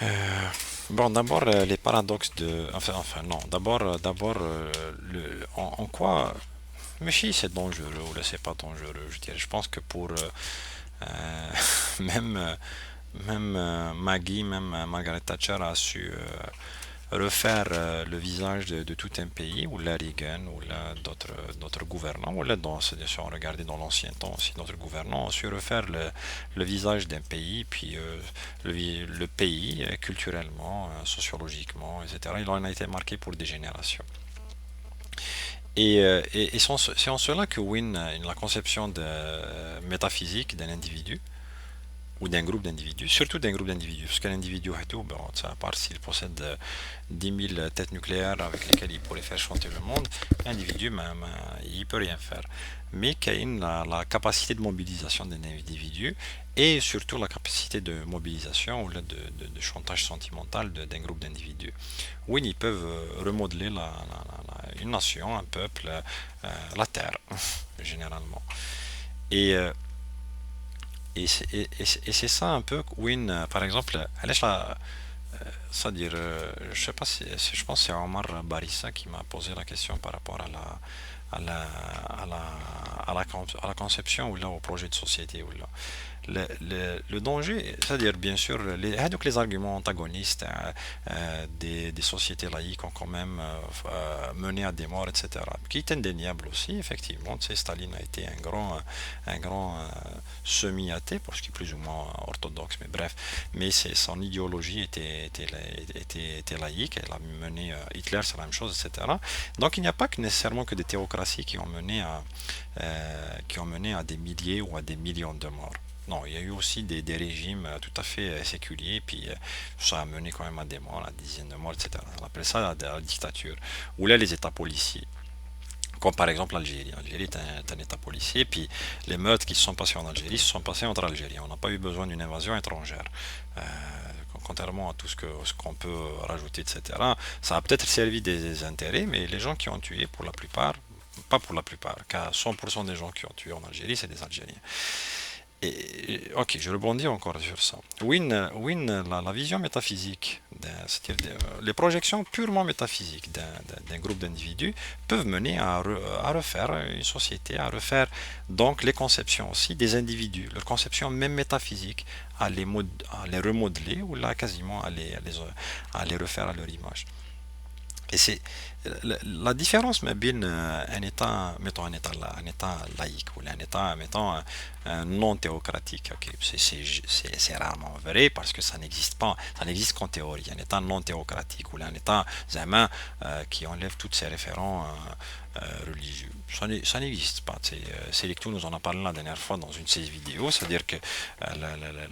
Euh, bon, d'abord, les paradoxes de... Enfin non. En quoi... Mais si c'est dangereux ou là c'est pas dangereux, je dirais. Je pense que pour... même Maggie, même Margaret Thatcher a su refaire le visage de tout un pays, ou la Reagan, ou là d'autres gouvernants, ou là si on regardait dans l'ancien temps aussi, d'autres gouvernants ont su refaire le visage d'un pays, puis le pays, culturellement, sociologiquement, etc., il en a été marqué pour des générations. Et c'est en cela que Wynne, la conception de métaphysique d'un individu, ou d'un groupe d'individus, surtout d'un groupe d'individus, parce qu'un individu, bon, à part s'il possède 10 000 têtes nucléaires avec lesquelles il pourrait faire chanter le monde, l'individu, même, il peut rien faire. Mais qu'il a la capacité de mobilisation d'un individu et surtout la capacité de mobilisation ou de chantage sentimental d'un groupe d'individus. Oui, ils peuvent remodeler une nation, un peuple, la terre, généralement. Et et c'est ça un peu, Win, par exemple, c'est-à-dire, je sais pas je pense que c'est Omar Barissa qui m'a posé la question par rapport à la, à la, à la conception ou là, au projet de société ou là. Le danger, c'est-à-dire bien sûr, donc les arguments antagonistes des sociétés laïques ont quand même mené à des morts, etc. Qui est indéniable aussi, effectivement. Tu sais, Staline a été un grand semi-athée, parce qu'il est plus ou moins orthodoxe, mais bref. Mais son idéologie était laïque, elle a mené Hitler, c'est la même chose, etc. Donc il n'y a pas que nécessairement que des théocraties qui ont mené à des milliers ou à des millions de morts. Non, il y a eu aussi des régimes tout à fait séculiers, puis ça a mené quand même à des morts, à des dizaines de morts, etc. On appelle ça la dictature. Ou là, les États policiers. Comme par exemple l'Algérie. L'Algérie est un État policier, puis les meurtres qui se sont passés en Algérie se sont passés entre Algériens. On n'a pas eu besoin d'une invasion étrangère. Euh, Contrairement à tout ce qu'on peut rajouter, etc. Ça a peut-être servi des intérêts, mais les gens qui ont tué, pour la plupart, pas pour la plupart, car 100% des gens qui ont tué en Algérie, c'est des Algériens. Ok, je rebondis encore sur ça. La vision métaphysique, c'est-à-dire les projections purement métaphysiques d'un groupe d'individus peuvent mener à refaire une société, à refaire donc les conceptions aussi des individus, leurs conceptions même métaphysiques, à les remodeler ou là quasiment à les refaire à leur image. Et c'est la différence mais bien un état, mettons un état laïque ou un état, mettons non théocratique. Ok, c'est rarement vrai parce que ça n'existe pas, ça n'existe qu'en théorie. Un état non théocratique ou un état zama qui enlève toutes ces références religieux. Ça n'existe pas. Selectou nous en a parlé la dernière fois dans une de ses vidéos, c'est-à-dire que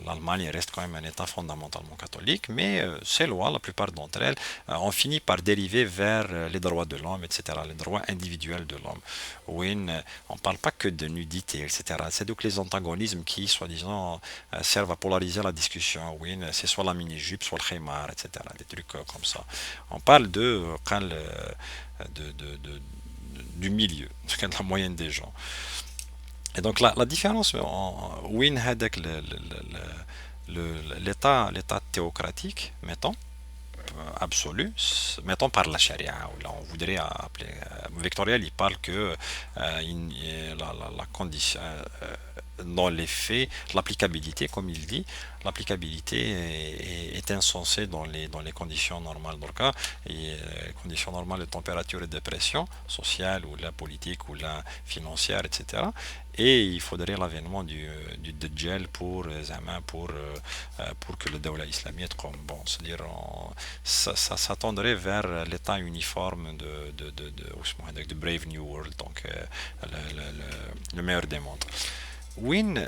l'Allemagne reste quand même un État fondamentalement catholique, mais ces lois, la plupart d'entre elles, ont fini par dériver vers les droits de l'homme, etc., les droits individuels de l'homme. Oui, on ne parle pas que de nudité, etc. C'est donc les antagonismes qui, soi-disant, servent à polariser la discussion. Oui, c'est soit la mini-jupe, soit le khimar, etc., des trucs comme ça. On parle du milieu, de la moyenne des gens. Et donc la différence, Win Hedek, l'état théocratique, mettons, absolu, mettons par la charia, ou là on voudrait appeler, Vectoriel il parle que la condition, dans les faits, l'applicabilité, comme il dit, l'applicabilité est insensée dans les conditions normales. Donc, les conditions normales de température et de pression sociale ou la politique ou la financière, etc. Et il faudrait l'avènement du Dajjal pour que le Dawla islamique, comme bon, c'est-à-dire ça tendrait vers l'état uniforme de Brave New World, donc le meilleur des mondes. Win,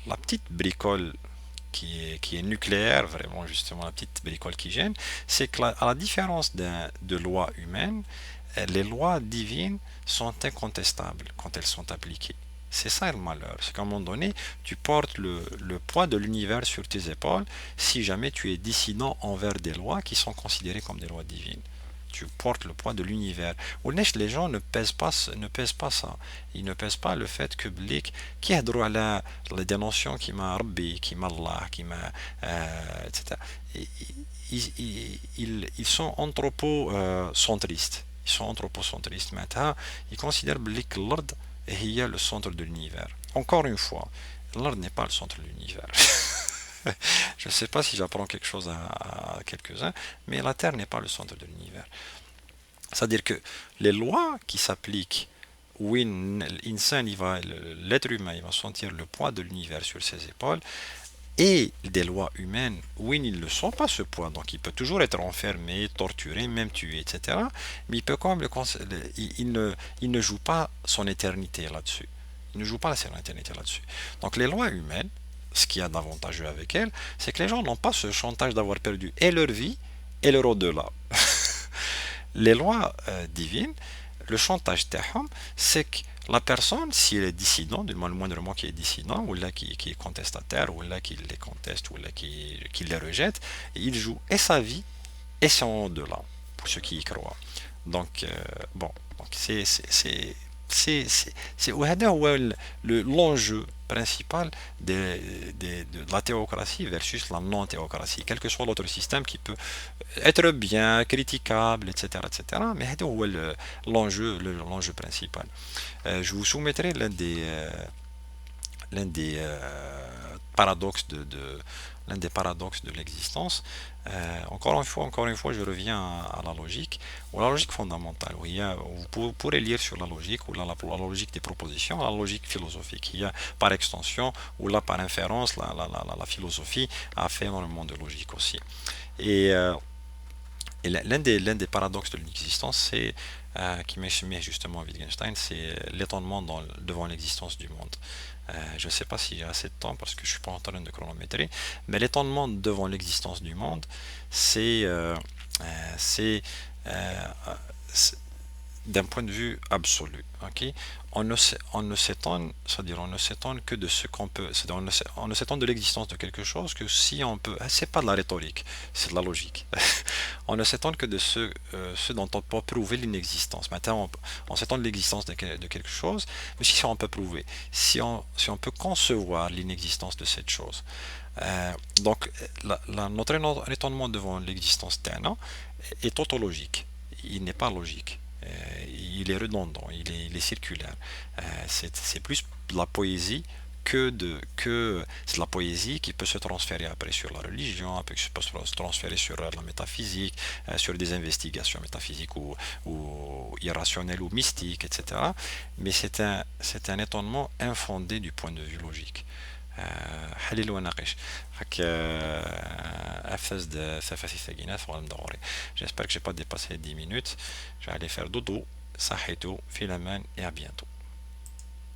la petite bricole qui est nucléaire, vraiment justement la petite bricole qui gêne, c'est que à la différence de lois humaines, les lois divines sont incontestables quand elles sont appliquées. C'est ça le malheur, c'est qu'à un moment donné, tu portes le poids de l'univers sur tes épaules si jamais tu es dissident envers des lois qui sont considérées comme des lois divines. tu portes le poids de l'univers. Ou les gens ne pèsent pas ça. Ils ne pèsent pas le fait que Blik, qui a droit à des notions qui m'a Rabbi, qui m'a Allah, qui m'a. Etc. Et- ils sont anthropocentristes. Ils sont anthropocentristes. Maintenant, ils considèrent que l'Ard est le centre de l'univers. Encore une fois, l'Ard n'est pas le centre de l'univers. Je ne sais pas si j'apprends quelque chose à quelques-uns, mais la Terre n'est pas le centre de l'univers. C'est-à-dire que les lois qui s'appliquent, où l'être humain il va sentir le poids de l'univers sur ses épaules, et des lois humaines, où ils ne sont pas ce poids, donc il peut toujours être enfermé, torturé, même tué, etc. Mais il peut quand même il ne joue pas son éternité là-dessus. Il ne joue pas son éternité là-dessus. Donc les lois humaines, ce qu'il y a d'avantageux avec elles, c'est que les gens n'ont pas ce chantage d'avoir perdu et leur vie et leur au-delà. Les lois divines, le chantage taham, c'est que la personne, si elle est dissident, du moins le moindrement qui est dissident, ou là qui est contestataire, ou là qui les conteste, ou là qui les rejette, il joue et sa vie et son au-delà, pour ceux qui y croient. Donc, bon, donc l'enjeu principal de la théocratie versus la non-théocratie, quel que soit l'autre système qui peut être bien, critiquable, etc. etc. Mais c'est l'enjeu principal. Je vous soumettrai l'un des paradoxes l'un des paradoxes de l'existence. Encore une fois, je reviens à la logique, ou la logique fondamentale. Où il y a, vous pourrez lire sur la logique, ou la logique des propositions, la logique philosophique. Il y a par extension, ou là par inférence, la philosophie a fait énormément de logique aussi. Et l'un des paradoxes de l'existence, c'est qui m'est justement à Wittgenstein, c'est l'étonnement devant l'existence du monde. Je ne sais pas s'il y a assez de temps parce que je ne suis pas en train de chronométrer, mais l'étonnement devant l'existence du monde, c'est c'est, euh, d'un point de vue absolu. Ok, on ne s'étonne, c'est-à-dire on ne s'étonne que de ce qu'on peut, c'est-à-dire on ne s'étonne de l'existence de quelque chose que si on peut. C'est pas de la rhétorique, c'est de la logique. On ne s'étonne que de ce dont on peut prouver l'inexistence. Maintenant, on s'étonne de l'existence de quelque chose, mais si on peut prouver, si on peut concevoir l'inexistence de cette chose. Donc, notre étonnement devant l'existence d'un est tautologique. Il n'est pas logique. Il est redondant, il est circulaire. C'est plus de la poésie que c'est de la poésie qui peut se transférer après sur la religion, qui peut se transférer sur la métaphysique, sur des investigations métaphysiques ou irrationnelles ou mystiques, etc. Mais c'est un étonnement infondé du point de vue logique. حلل وناقش هكا افز سفاسي ساقينا في غالم دغوري. J'espère que j'ai pas dépassé 10 minutes. Je vais aller faire dodo. صحيتو في الامان et à bientôt.